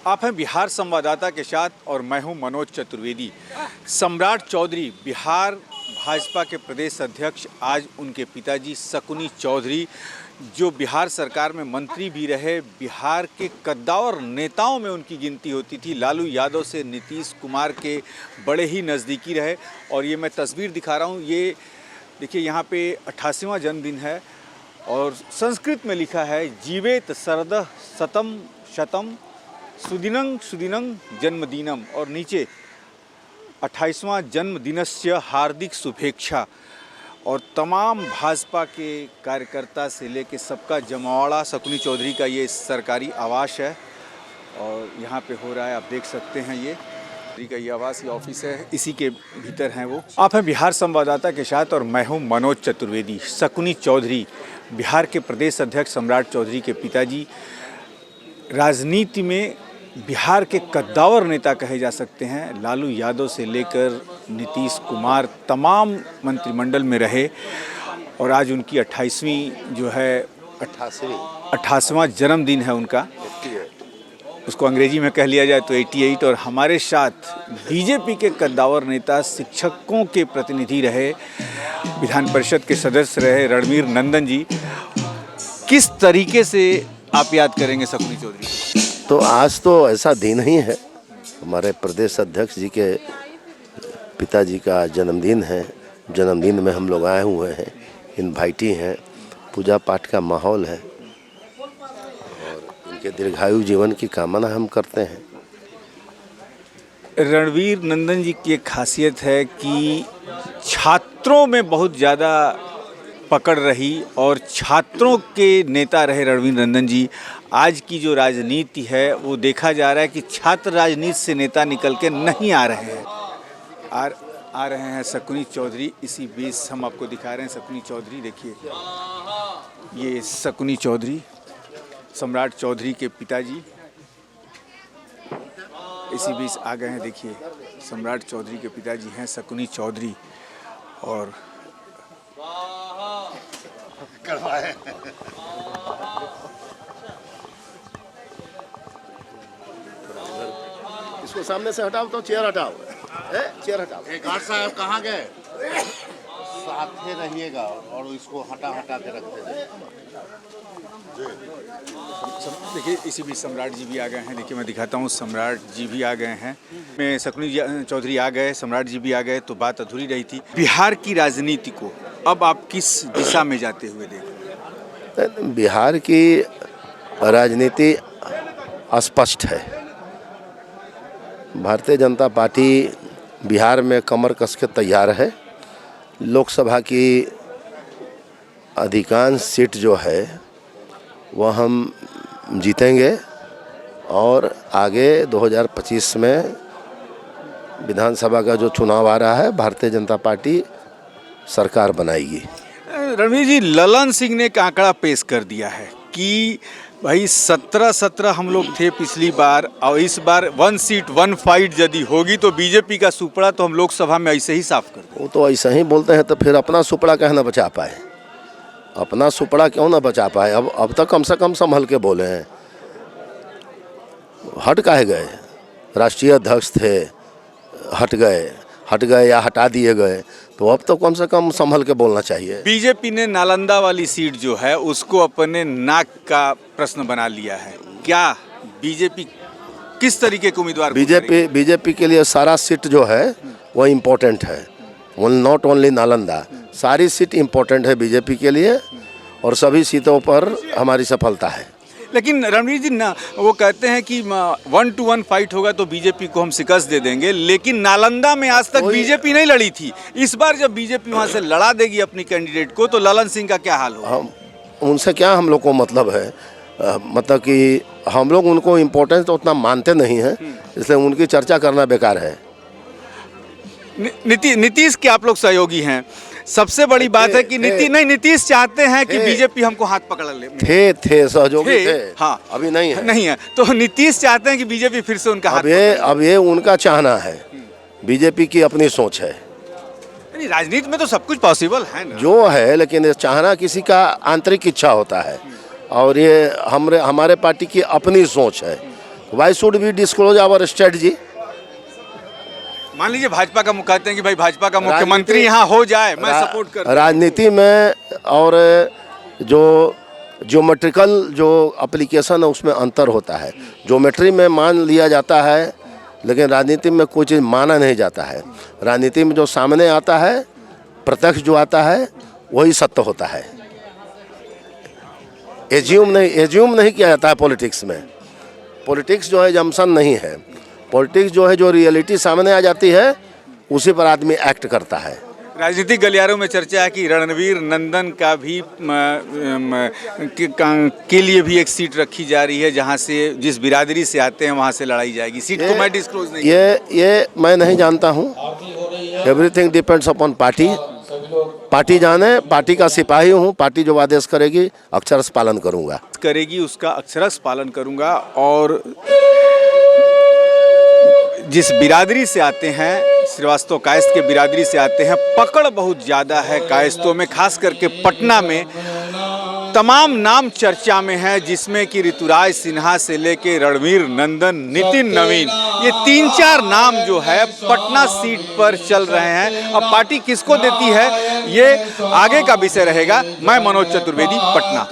आप हैं बिहार संवाददाता के साथ और मैं हूं मनोज चतुर्वेदी। सम्राट चौधरी बिहार भाजपा के प्रदेश अध्यक्ष, आज उनके पिताजी शकुनी चौधरी जो बिहार सरकार में मंत्री भी रहे, बिहार के कद्दावर नेताओं में उनकी गिनती होती थी। लालू यादव से नीतीश कुमार के बड़े ही नज़दीकी रहे। और ये मैं तस्वीर दिखा रहा हूँ, ये देखिए यहाँ पे 88वां जन्मदिन है और संस्कृत में लिखा है जीवेत शरदः शतम शतम सुदिनं सुदिनं जन्मदिनम, और नीचे 28वां जन्मदिनस्य हार्दिक शुभेच्छा। और तमाम भाजपा के कार्यकर्ता से लेके सबका जमावड़ा शकुनी चौधरी का ये सरकारी आवास है और यहाँ पे हो रहा है, आप देख सकते हैं ये आवास, ये ऑफिस है, इसी के भीतर हैं वो। आप हैं बिहार संवाददाता के साथ और मैं हूँ मनोज चतुर्वेदी। शकुनी चौधरी बिहार के प्रदेश अध्यक्ष सम्राट चौधरी के पिताजी राजनीति में बिहार के कद्दावर नेता कहे जा सकते हैं। लालू यादव से लेकर नीतीश कुमार तमाम मंत्रिमंडल में रहे और आज उनकी 28वीं जो है 88वां जन्मदिन है उनका, उसको अंग्रेजी में कह लिया जाए तो 88। और हमारे साथ बीजेपी के कद्दावर नेता, शिक्षकों के प्रतिनिधि रहे, विधान परिषद के सदस्य रहे रणवीर नंदन जी, किस तरीके से आप याद करेंगे शकुनी चौधरी? तो आज तो ऐसा दिन ही है, हमारे प्रदेश अध्यक्ष जी के पिताजी का जन्मदिन है। जन्मदिन में हम लोग आए हुए हैं, इनवाइटी हैं, पूजा पाठ का माहौल है और उनके दीर्घायु जीवन की कामना हम करते हैं। रणवीर नंदन जी की एक खासियत है कि छात्रों में बहुत ज़्यादा पकड़ रही और छात्रों के नेता रहे रणवीर नंदन जी। आज की जो राजनीति है वो देखा जा रहा है कि छात्र राजनीति से नेता निकल के नहीं आ रहे हैं। आ रहे हैं शकुनी चौधरी। इसी बीच हम आपको दिखा रहे हैं शकुनी चौधरी, देखिए ये शकुनी चौधरी सम्राट चौधरी के पिताजी इसी बीच आ गए हैं। देखिए सम्राट चौधरी के पिताजी हैं शकुनी चौधरी और इसको सामने से हटाओ, तो चेयर हटाओ, चेयर हटाओ। गार्ड साहब कहाँ गए? साथ में रहिएगा और इसको हटा के रखते जाइए। देखिए इसी बीच सम्राट जी भी आ गए हैं। देखिए मैं दिखाता हूँ, सम्राट जी भी आ गए हैं। मैं शकुनी चौधरी आ गए, सम्राट जी भी आ गए, तो बात अधूरी रही थी। बिहार की राजनीति को अब आप किस दिशा में जाते हुए देख रहे हैं? बिहार की राजनीति स्पष्ट है। भारतीय जनता पार्टी बिहार में कमर कस के तैयार है। लोकसभा की अधिकांश सीट जो है वह हम जीतेंगे और आगे 2025 में विधानसभा का जो चुनाव आ रहा है, भारतीय जनता पार्टी सरकार बनाएगी। रणवीर जी, ललन सिंह ने एक आंकड़ा पेश कर दिया है कि भाई 17 हम लोग थे पिछली बार और इस बार 1 सीट 1 फाइट यदि होगी तो बीजेपी का सुपड़ा तो हम लोकसभा में ऐसे ही साफ कर दें। वो तो ऐसा ही बोलते हैं, तो फिर अपना सुपड़ा क्यों ना बचा पाए? अपना सुपड़ा क्यों ना बचा पाए? अब तक कम से कम संभल के बोले हैं। हट काहे गए? राष्ट्रीय अध्यक्ष थे, हट गए या हटा दिए गए, तो अब तो कम से कम संभल के बोलना चाहिए। बीजेपी ने नालंदा वाली सीट जो है उसको अपने नाक का प्रश्न बना लिया है। क्या बीजेपी किस तरीके के उम्मीदवार? बीजेपी के लिए सारा सीट जो है वो इम्पोर्टेंट है, नॉट ओनली नालंदा, सारी सीट इम्पोर्टेंट है बीजेपी के लिए और सभी सीटों पर हमारी सफलता है। लेकिन रणवीर जी ना, वो कहते हैं कि 1 to 1 फाइट होगा तो बीजेपी को हम शिकस्त दे देंगे, लेकिन नालंदा में आज तक बीजेपी नहीं लड़ी थी। इस बार जब बीजेपी वहां से लड़ा देगी अपनी कैंडिडेट को तो ललन सिंह का क्या हाल होगा? उनसे क्या हम लोग को मतलब है? मतलब कि हम लोग उनको इम्पोर्टेंस तो उतना मानते नहीं हैं, इसलिए उनकी चर्चा करना बेकार है। नीतीश के आप लोग सहयोगी हैं। सबसे बड़ी बात है कि नीतीश चाहते हैं कि बीजेपी हमको हाथ पकड़ ले। थे सहयोगी थे, हाँ, अभी नहीं है। तो नीतीश चाहते हैं कि बीजेपी फिर से उनका हाथ अब ये उनका चाहना है, बीजेपी की अपनी सोच है। राजनीति में तो सब कुछ पॉसिबल है ना? जो है, लेकिन चाहना किसी का आंतरिक इच्छा होता है और ये हमारे पार्टी की अपनी सोच है। Why should we disclose our strategy? मान लीजिए भाजपा का कहते हैं कि भाई भाजपा का मुख्यमंत्री यहाँ हो जाए, मैं सपोर्ट कर। राजनीति में और जो ज्योमेट्रिकल जो एप्लीकेशन है उसमें अंतर होता है। ज्योमेट्री में मान लिया जाता है, लेकिन राजनीति में कोई चीज़ माना नहीं जाता है। राजनीति में जो सामने आता है, प्रत्यक्ष जो आता है, वही सत्य होता है। एज्यूम नहीं किया जाता है पॉलिटिक्स में। पॉलिटिक्स जो है जम्पशन नहीं है। पॉलिटिक्स जो है, जो रियलिटी सामने आ जाती है उसी पर आदमी एक्ट करता है। राजनीतिक गलियारों में चर्चा है कि रणवीर नंदन का भी के लिए भी एक सीट रखी जा रही है, जहां से जिस बिरादरी से आते हैं वहां से लड़ाई जाएगी। सीट को मैं डिस्क्लोज नहीं, ये मैं नहीं जानता हूं। Everything depends upon party. Party जाने, पार्टी का सिपाही हूं। पार्टी जो आदेश करेगी अक्षरश पालन करूंगा। उसका अक्षरश पालन करूंगा। और जिस बिरादरी से आते हैं, श्रीवास्तव कायस्थ के बिरादरी से आते हैं, पकड़ बहुत ज़्यादा है कायस्थों में, खास करके पटना में तमाम नाम चर्चा में है, जिसमें कि ऋतुराज सिन्हा से लेके रणवीर नंदन, नितिन नवीन, ये 3-4 नाम जो है पटना सीट पर चल रहे हैं। अब पार्टी किसको देती है ये आगे का विषय रहेगा। मैं मनोज चतुर्वेदी, पटना।